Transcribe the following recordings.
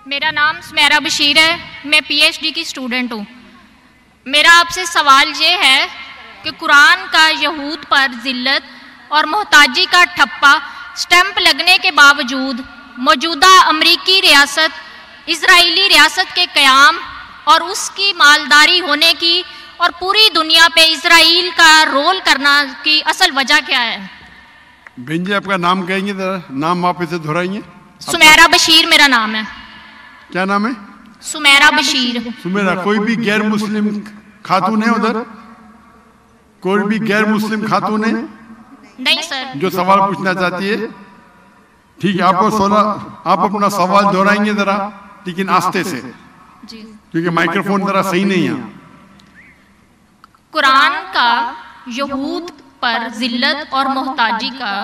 मेरा नाम सुमेरा बशीर है, मैं पीएचडी की स्टूडेंट हूँ। मेरा आपसे सवाल ये है कि कुरान का यहूद पर जिल्लत और मोहताजी का ठप्पा स्टैंप लगने के बावजूद मौजूदा अमरीकी रियासत इजरायली रियासत के क़याम और उसकी मालदारी होने की और पूरी दुनिया पे इजराइल का रोल करना की असल वजह क्या है? बहन जी, आपका नाम कहेंगे जरा, नाम आप इसे दोहराएंगे? सुमेरा बशीर मेरा नाम है। क्या नाम है? सुमेरा बशीर। सुमेरा, कोई भी गैर मुस्लिम खातून है उधर? कोई भी गैर मुस्लिम खातून है? नहीं सर। जो सवाल पूछना चाहती है? ठीक है, आप अपना सवाल दोहराएंगे जरा, लेकिन आस्ते से, क्योंकि माइक्रोफोन जरा सही नहीं है। कुरान का यहूद पर जिल्लत और मोहताजी का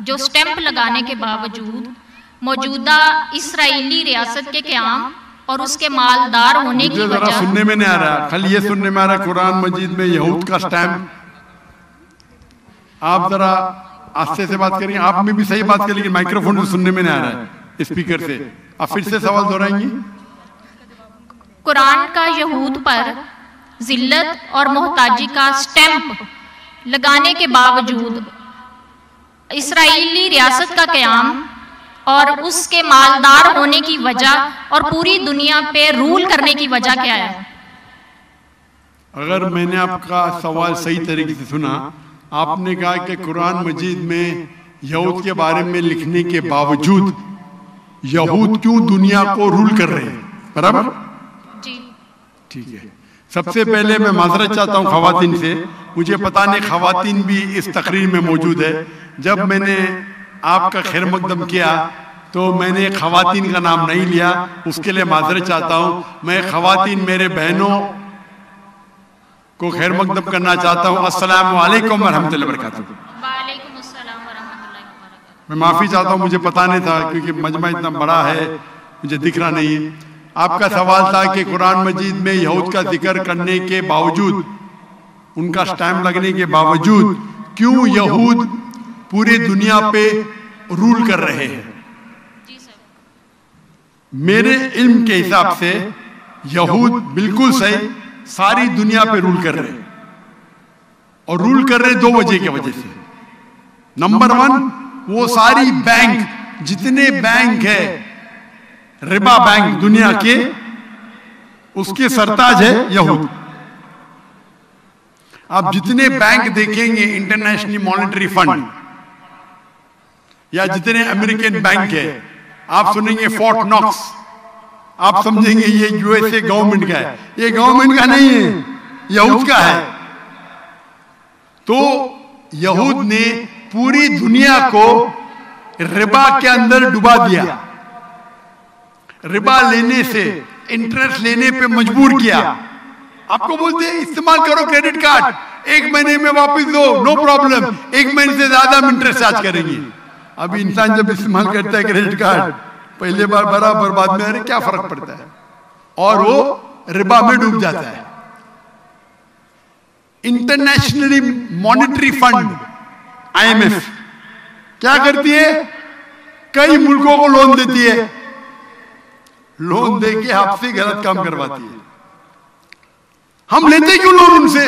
जो स्टैंप लगाने के बावजूद मौजूदा इस्राएली रियासत के क़याम और उसके मालदार होने की वजह सुनने में नहीं आ रहा, खाली ये सुनने में आ रहा है कुरान मजीद में यहूद का स्टैंप। आप जरा आस्ते से बात करिए, आप में भी सही बात करिए, लेकिन माइक्रोफोन से सुनने में नहीं आ रहा है स्पीकर से। आप फिर से सवाल दोहराएंगी? कुरान का यहूद पर जिल्लत और मोहताजी का स्टैंप लगाने के बावजूद इस्राएली रियासत का क़याम और उसके मालदार होने की वजह और पूरी दुनिया पे रूल करने की वजह क्या है? अगर मैंने आपका सवाल सही तरीके से सुना, आपने कहा कि कुरान मजीद में यहूद के बारे में लिखने के बावजूद यहूद क्यों दुनिया को रूल कर रहे हैं, बराबर? जी ठीक है। सबसे पहले मैं माजरत चाहता हूँ खवातीन से, मुझे पता नहीं खवातीन भी इस तकरीर में मौजूद है। जब मैंने आपका खैर मकदम किया तो मैंने खवातीन का नाम नहीं लिया, उसके लिए माजरत चाहता हूँ। मैं खवातीन मेरे बहनों को खैर मकदम करना चाहता हूँ। अस्सलामु अलैकुम वरहमतुल्लाहि वबरकातुहू। वालेकुम अस्सलाम वरहमतुल्लाहि वबरकातुहू। मैं माफ़ी चाहता हूँ, मुझे पता नहीं था, क्योंकि मजमा इतना बड़ा है, मुझे दिख रहा नहीं है। आपका सवाल था कि कुरान मजीद में यहूद का जिक्र करने के बावजूद, उनका स्टैम्प लगने के बावजूद, क्यों यहूद पूरी दुनिया पे रूल कर रहे हैं? मेरे इल्म के हिसाब से यहूद बिल्कुल सही सारी दुनिया पे रूल कर रहे हैं, और रूल कर रहे दो वजह की वजह से। नंबर वन, वो सारी बैंक, जितने बैंक है रिबा बैंक दुनिया के, उसके सरताज है यहूद। आप जितने बैंक देखेंगे, इंटरनेशनल मॉनेटरी फंड या जितने अमेरिकन बैंक है, आप सुनेंगे फोर्ट नॉक्स, आप समझेंगे ये यूएसए गवर्नमेंट का है। ये गवर्नमेंट का नहीं है, यहूद का है। तो यहूद ने पूरी दुनिया को रिबा के अंदर डुबा दिया, रिबा लेने से, इंटरेस्ट लेने पे मजबूर किया। आपको बोलते हैं इस्तेमाल करो क्रेडिट कार्ड, 1 महीने में वापस दो, नो प्रॉब्लम, 1 महीने से ज्यादा हम इंटरेस्ट चार्ज करेंगे। अभी इंसान जब इस्तेमाल करता है क्रेडिट कार्ड, पहले बार बराबर, बाद में अरे क्या फर्क पड़ता है, और वो रिबा में डूब जाता है। इंटरनेशनली मॉनेटरी फंड IMF क्या करती है? कई मुल्कों को लोन देती है, लोन देके आपसे गलत काम करवाती है। हम लेते क्यों लोन उनसे?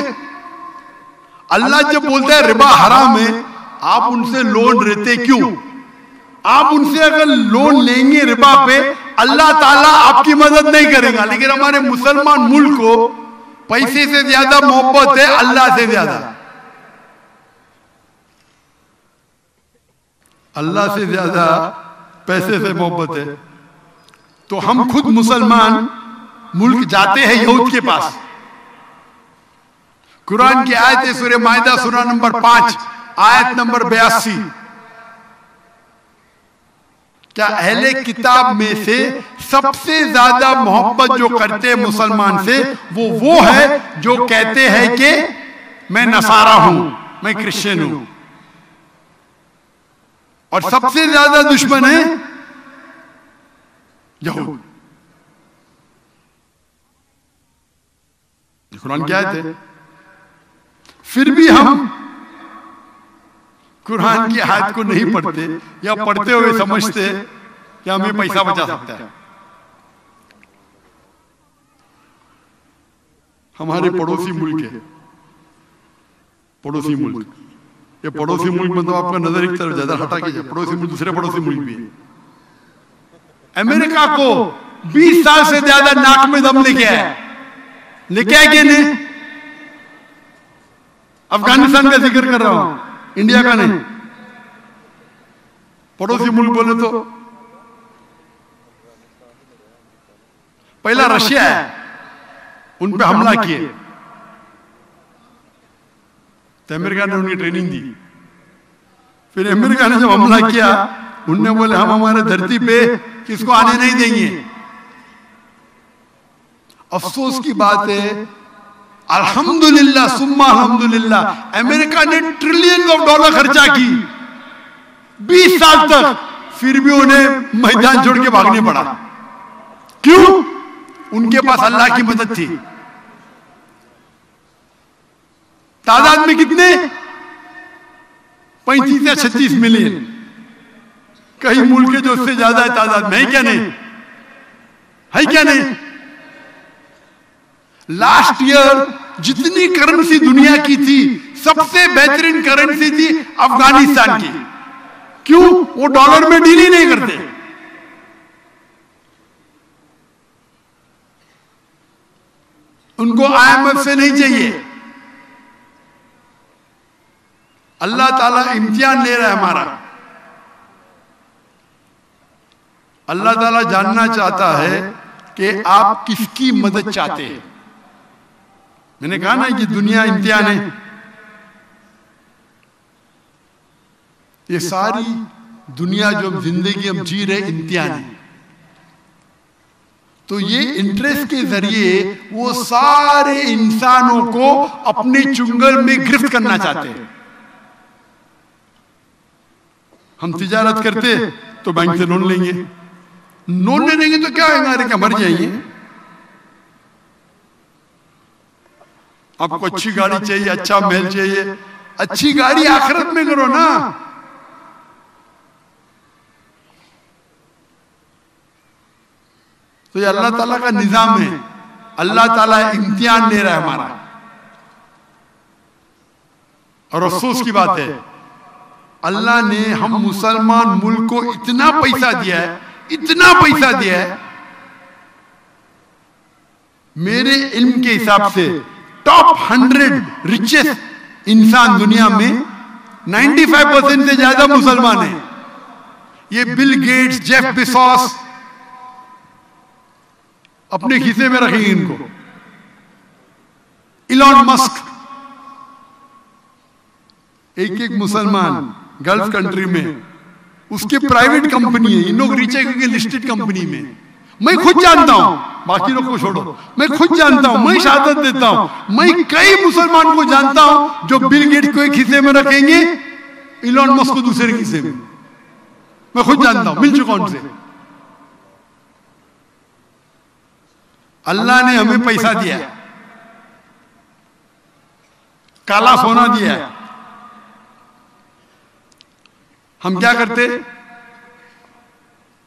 अल्लाह जब बोलता है रिबा हराम है, आप उनसे लोन लेते क्यों? आप उनसे अगर लोन लेंगे रिबा पे, अल्लाह ताला आपकी मदद नहीं करेगा। लेकिन हमारे मुसलमान मुल्क को पैसे से ज्यादा मोहब्बत है अल्लाह से ज्यादा, अल्लाह से ज्यादा पैसे से मोहब्बत है। तो हम खुद मुसलमान मुल्क जाते हैं यहूद के पास। कुरान की आयत है सूरह माइदा सूरा नंबर 5 आयत नंबर 82। क्या अहले किताब में से सबसे ज्यादा मोहब्बत जो करते हैं मुसलमान से, वो है जो कहते हैं कि मैं नसारा हूं, मैं क्रिश्चियन हूं, और सबसे ज्यादा दुश्मन है यहूद। कुरान क्या है? फिर भी हम कुरान की आयत को नहीं पढ़ते, या पढ़ते हुए समझते कि हमें पैसा बचा सकता है। हमारे पड़ोसी मुल्क है, पड़ोसी मुल्क, ये पड़ोसी मुल्क मतलब आपका नजर एक तरफ ज्यादा हटा के, पड़ोसी मुल्क दूसरे पड़ोसी मुल्क भी है। अमेरिका को 20 साल से ज्यादा नाक में दम लेके आया, लेके आए कि नहीं? अफगानिस्तान का जिक्र कर रहा हूं, इंडिया का नहीं। पड़ोसी मुल्क बोले तो पहला रशिया है, उन पे हमला किए तो अमेरिका ने उनकी ट्रेनिंग दी। फिर अमेरिका ने जब हमला किया, उनने बोले हम हमारे धरती पे किसको आने नहीं देंगे। अफसोस की बात है, अल्हम्दुलिल्लाह सुम्मा अल्हम्दुलिल्लाह, अमेरिका ने ट्रिलियन ऑफ डॉलर खर्चा की 20 साल तक, फिर भी उन्हें मैदान छोड़ के भागने पड़ा। क्यों? उनके पास अल्लाह की मदद थी। तादाद में कितने? 35 या 36 मिलियन। कई मुल्क के जो उससे ज्यादा है तादाद में, है क्या नहीं? है क्या नहीं? लास्ट ईयर जितनी करेंसी दुनिया की थी, सबसे बेहतरीन करेंसी थी अफगानिस्तान की। क्यों? वो डॉलर में डील ही नहीं करते। उनको IMF से नहीं चाहिए। अल्लाह ताला इम्तिहान ले रहा है हमारा। अल्लाह ताला जानना चाहता है कि आप किसकी मदद चाहते हैं। मैंने कहा ना कि दुनिया इम्तिहान है। ये सारी दुनिया जो जिंदगी हम जी रहे इम्तिहान है। तो ये इंटरेस्ट के जरिए वो सारे इंसानों को अपने चुंगल में गिरफ्त करना चाहते हैं। हम तिजारत करते तो बैंक से लोन लेंगे, लोन ले लेंगे तो क्या होगा? क्या मर जाएंगे? आपको अच्छी गाड़ी चाहिए, अच्छा महल चाहिए, अच्छी गाड़ी आखिरत में करो ना। तो ये अल्लाह ताला का निजाम है। अल्लाह ताला इम्तिहान ले रहा है हमारा। और अफसोस की बात है, अल्लाह ने हम मुसलमान मुल्क को इतना पैसा दिया है, इतना पैसा दिया है। मेरे इल्म के हिसाब से टॉप 100 रिचेस्ट इंसान दुनिया में 95% से ज्यादा मुसलमान हैं। ये बिल गेट्स, जेफ बेजोस अपने खीसे में रखेंगे इनको। इलॉन मस्क, एक मुसलमान गल्फ कंट्री में उसके प्राइवेट कंपनी है। इन लोग रिच है क्योंकि लिस्टेड कंपनी में। मैं खुद जानता हूं, बाकी लोग को छोड़ो, मैं खुद जानता हूं, मैं शहादत देता हूं, मैं कई मुसलमान को जानता हूं जो बिल गेट्स को एक हिस्से में रखेंगे, इलॉन मस्क को दूसरे हिस्से में। मैं खुद जानता हूं, मिल चुका उनसे। अल्लाह ने हमें पैसा दिया, काला सोना दिया। हम क्या करते?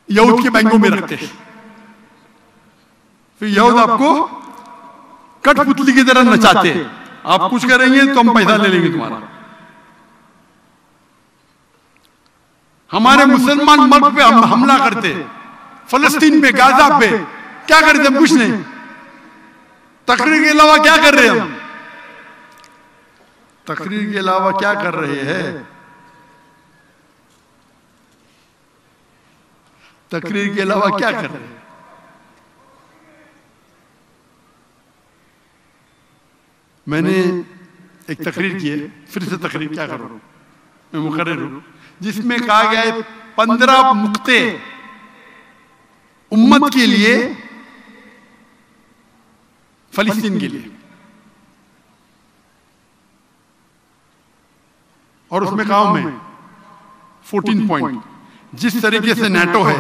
यहूद के बैंकों में रखते। फिर यहूद आपको कठपुतली की तरह नचाते। आप कुछ करेंगे तो हम पैसा ले लेंगे तुम्हारा। हमारे मुसलमान मुल्क पे हम हमला करते, फलस्तीन पे, गाजा पे। क्या करते? हम कुछ नहीं। तकरीर के अलावा क्या कर रहे हैं हम? तकरीर के अलावा क्या कर रहे हैं? तकरीर के अलावा क्या कर रहे हैं? मैंने एक तकरीर की है, फिर से तकरीर क्या करूं, मैं मुकर्रर हूं, जिसमें कहा गया है 15 नुक्ते उम्मत के लिए, फलस्तीन के लिए। और उसमें कहा हूं मैं 14 पॉइंट। जिस तरीके से नाटो है,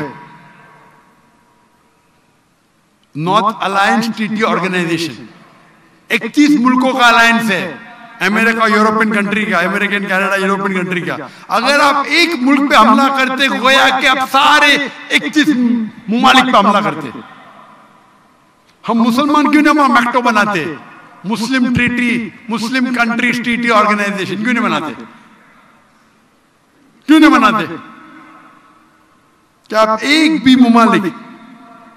नॉर्थ अलायंस ट्रीटी ऑर्गेनाइजेशन, 31 मुल्कों का अलायंस है, अमेरिका, यूरोपियन कंट्री का, अमेरिकन, कनाडा, यूरोपियन कंट्री का। अगर आप एक मुल्क पे हमला करते, गोया कि आप सारे 31 ममालिक पे हमला करते। हम मुसलमान क्यों ना मैक्टो बनाते? Muslim treaty, Muslim countries treaty organisation क्यों नहीं बनाते? क्यों नहीं बनाते? क्या आप एक भी मुमालिक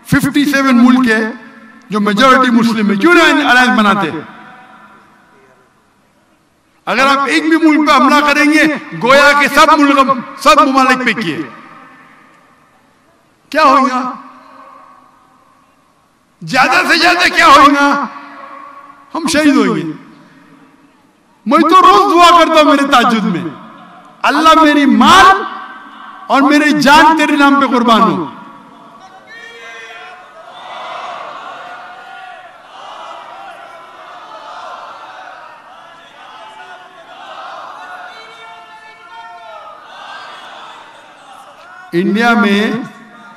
57 मुल्क है जो मेजॉरिटी मुस्लिम है, क्यों नहीं अलायंस बनाते? अगर आप एक भी मुल्क पे हमला करेंगे, गोया के सब मुल्क, सब मुमालिक पे किए, क्या होगा? ज्यादा से ज्यादा क्या होगा? हम शहीद होंगे। मैं तो रोज दुआ करता हूं मेरे ताज्जुद में, अल्लाह मेरी माल और मेरी जान तेरे नाम पे कुर्बान हो।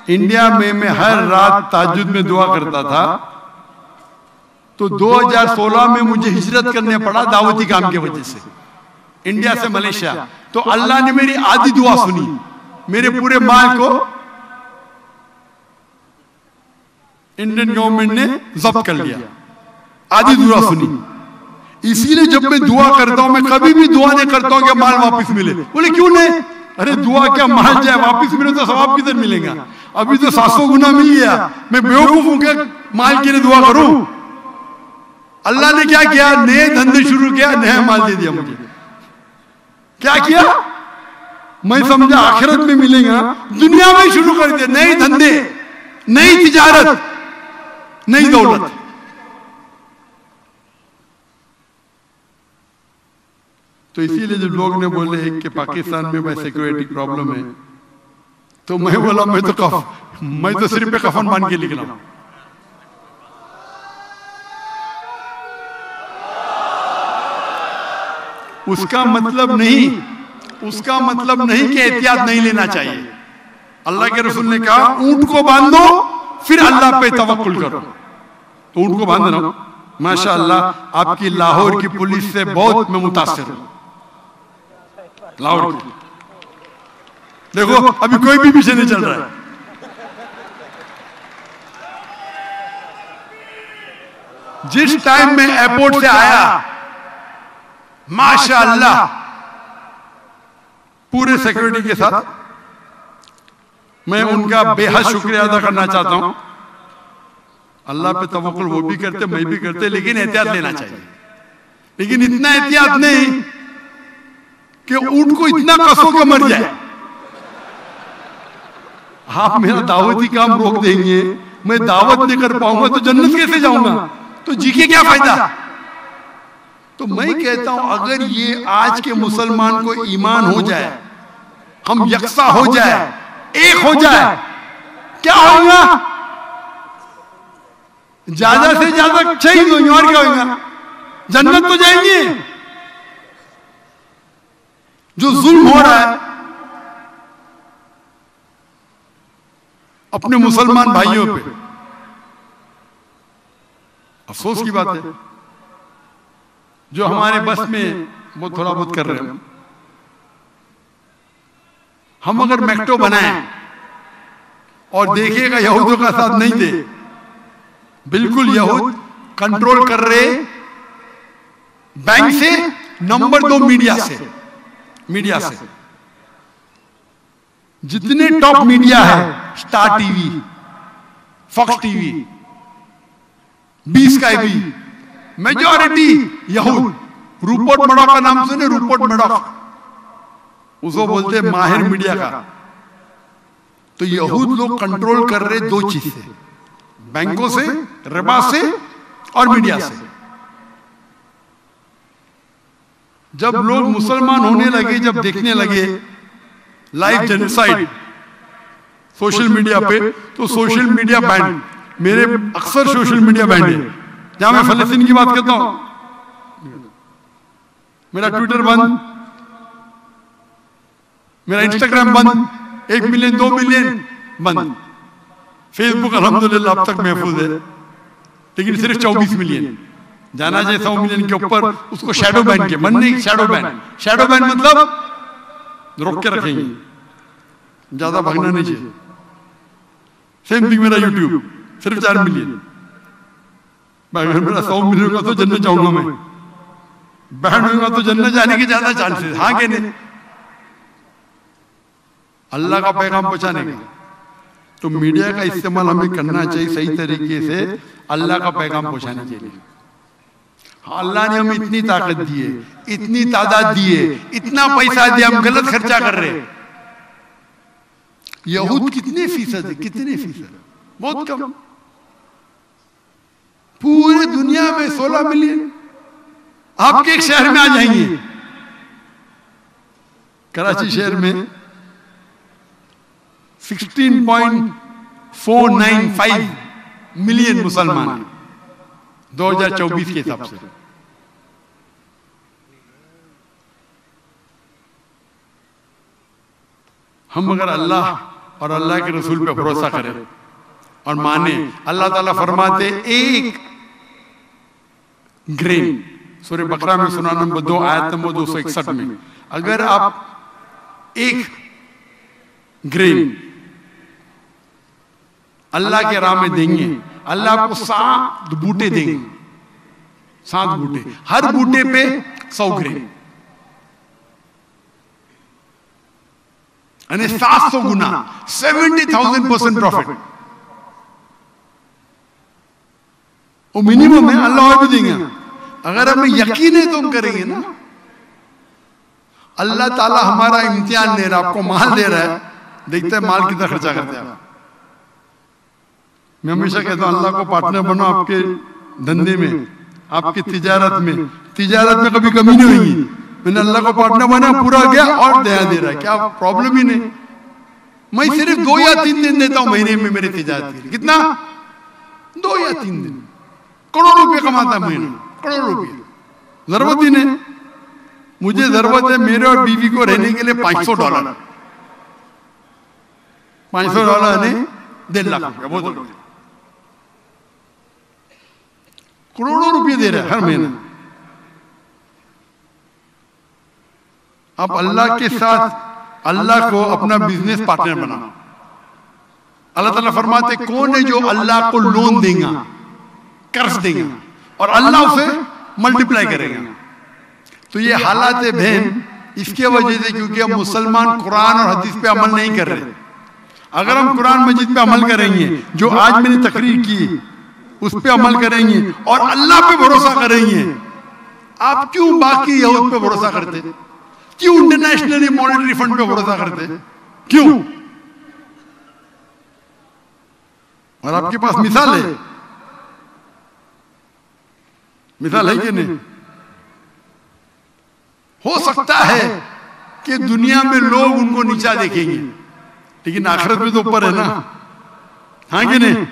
इंडिया में मैं हर रात ताज्जुद में दुआ करता था। तो 2016 में मुझे हिजरत करने पड़ा दावती काम की वजह से, इंडिया से मलेशिया। तो अल्लाह ने मेरी आधी दुआ सुनी, मेरे पूरे माल को इंडियन गवर्नमेंट ने जब्त कर लिया, आधी दुआ सुनी। इसीलिए जब मैं दुआ करता हूं, मैं कभी भी दुआ नहीं करता हूं कि माल वापस मिले। बोले क्यों नहीं? अरे दुआ क्या, माल जाए वापस मिले तो सवाब किधर मिलेगा? अभी तो 700 गुना मिल गया। मैं बेवकूफ हूं क्या माल के लिए दुआ करूं? अल्लाह ने क्या किया? नए धंधे शुरू किया, नया माल दे दिया मुझे। क्या किया? मैं समझा आखिरत में मिलेगा, दुनिया में शुरू कर दिया नए धंधे, नई तिजारत, नई दौलत। तो इसीलिए जब लोग ने बोले कि पाकिस्तान में भाई सिक्योरिटी प्रॉब्लम है, तो मैं बोला मैं तो सिर पे कफन बांध के निकला। उसका मतलब नहीं कि एहतियात नहीं लेना चाहिए। अल्लाह के रसूल ने कहा ऊंट को बांधो फिर अल्लाह पे तवक्कुल करो। तो ऊंट को बांध रहा हूं, माशाअल्लाह आपकी लाहौर की पुलिस से बहुत मैं मुतासिर हूं। लाहौर की देखो, अभी कोई भी पीछे नहीं चल रहा है। जिस टाइम मैं एयरपोर्ट से आया, माशाअल्लाह पूरे सिक्योरिटी के साथ, मैं उनका बेहद शुक्रिया अदा करना चाहता हूं। अल्लाह पे तवक्कुल वो भी करते, मैं भी करते, लेकिन एहतियात लेना चाहिए। लेकिन इतना एहतियात नहीं कि ऊंट को इतना कसो के मर जाए। आप मेरा दावती काम रोक देंगे, मैं दावत नहीं कर पाऊंगा तो जन्नत कैसे जाऊंगा? तो जी के क्या फायदा? तो मैं कहता हूं अगर ये आज के मुसलमान को ईमान हो जाए, हम यकसा हो जाए, एक हो जाए, क्या होगा? ज्यादा से ज्यादा शहीद होंगे और क्या होगा? जन्नत तो जाएंगे। जो जुल्म हो रहा है अपने मुसलमान भाइयों पे, अफसोस की बात है, जो हमारे बस में वो थोड़ा बहुत कर रहे हैं। हम अगर मैक्टो बनाएं और देखिएगा यहूदियों का साथ नहीं दे, बिल्कुल यहूद कंट्रोल कर रहे बैंक से, नंबर 2 मीडिया से। जितने टॉप मीडिया है, स्टार टीवी, फॉक्स टीवी, बी, मेजॉरिटी यहूद। रूपर्ट मर्डॉक का नाम सुने? रूपर्ट मर्डॉक, उसको बोलते हैं माहिर मीडिया का। तो यहूद लोग कंट्रोल कर रहे 2 चीज से, बैंकों से, रिबा से और मीडिया से। जब लोग मुसलमान होने लगे, जब देखने लगे लाइव जेनोसाइड सोशल मीडिया पे, तो सोशल मीडिया बैंड, मेरे अक्सर सोशल मीडिया बैंड है। जहां मैं फलस्तीन की बात करता हूं, मेरा ट्विटर बंद, मेरा इंस्टाग्राम बंद, 1 मिलियन 2 मिलियन बंद। फेसबुक अल्हम्दुलिल्लाह अब तक महफूज है, लेकिन सिर्फ 24 मिलियन। जाना चाहिए 100 मिलियन के ऊपर, उसको शैडो बैन के मन नहीं, शैडो बैन मतलब रोक के रखेंगे, ज्यादा भागना नहीं चाहिए। सेम थिंग मेरा यूट्यूब, सिर्फ 4 मिलियन। अगर मेरा 100 मिलियन का तो जन्नत जाऊंगा मैं, बहन होगा तो जन्नत जाने के ज्यादा चांसेस, हाँ के नहीं? अल्लाह का पैगाम पहुंचाने का तो मीडिया का इस्तेमाल हमें करना चाहिए सही तरीके से, अल्लाह का पैगाम पहुंचाने के लिए। अल्लाह ने हमें इतनी ताकत दी है, इतनी तादाद दी है, इतना पैसा दिया, हम गलत खर्चा कर रहे हैं। यहूद कितने फीसद है? कितने फीसद? बहुत कम। पूरे दुनिया में 16 मिलियन आपके एक शहर में आ जाएंगे। कराची शहर में 16.495 मिलियन मुसलमान हैं 2024 के हिसाब से। हम अगर अल्लाह और अल्लाह के रसूल पे भरोसा करें और माने, अल्लाह ताला फरमाते एक ग्रेन, सूरह बकरा में सुना नंबर 2 आयत नंबर 261 में, अगर आप एक ग्रेन अल्लाह के राह में देंगे, अल्लाह आपको 7 बूटे देंगे, 7 बूटे, हर बूटे पे 100 ग्रेन, यानी 700 गुना, 70,000% प्रॉफिट। वो मिनिमम है, अल्लाह और भी देंगे। अगर हमें यकीन है तो हम करेंगे ना। अल्लाह ताला हमारा इम्तिहान ले रहा है, आपको माल दे रहा है, देखते हैं माल कितना खर्चा करते हैं। मैं हमेशा कहता हूं अल्लाह को पार्टनर बनो आपके धंधे में, आपकी तिजारत में। तिजारत में कभी कमी नहीं होगी। मैंने अल्लाह को पार्टनर बना, पूरा गया और दया दे रहा है, क्या प्रॉब्लम ही नहीं। मैं सिर्फ 2 या 3 दिन देता हूं महीने में मेरी तिजारत के लिए। कितना? 2 या 3 दिन। करोड़ रुपए कमाता महीने, करोड़ रुपए। जरूरत ही नहीं, मुझे जरूरत है मेरे और बीवी को रहने के लिए $500। $500 ने 1.5 लाख रुपया, बहुत करोड़ों रुपये दे रहे हैं हर महीने। अब अल्लाह के साथ अल्लाह को अपना बिजनेस पार्टनर बनाओ। अल्लाह ताला फरमाते कौन है जो अल्लाह को लोन देगा, कर्ज देगा और अल्लाह उसे मल्टीप्लाई करेगा। तो ये हालात है बहन इसके वजह से, क्योंकि हम मुसलमान कुरान और हदीस पे अमल नहीं कर रहे। अगर हम कुरान मजीद पे अमल करेंगे, जो आज मैंने तकरीर की उस पे अमल करेंगे और अल्लाह पे भरोसा करेंगे, आप क्यों बाकी यहूद पे भरोसा करते? क्यों इंटरनेशनली मॉनेटरी फंड पे भरोसा करते? क्यों? और आपके पास मिसाल है, मिसाल है कि नहीं? हो सकता है कि दुनिया में लोग उनको नीचा देखेंगे, लेकिन आखिरत में तो ऊपर है ना, हाँ कि नहीं?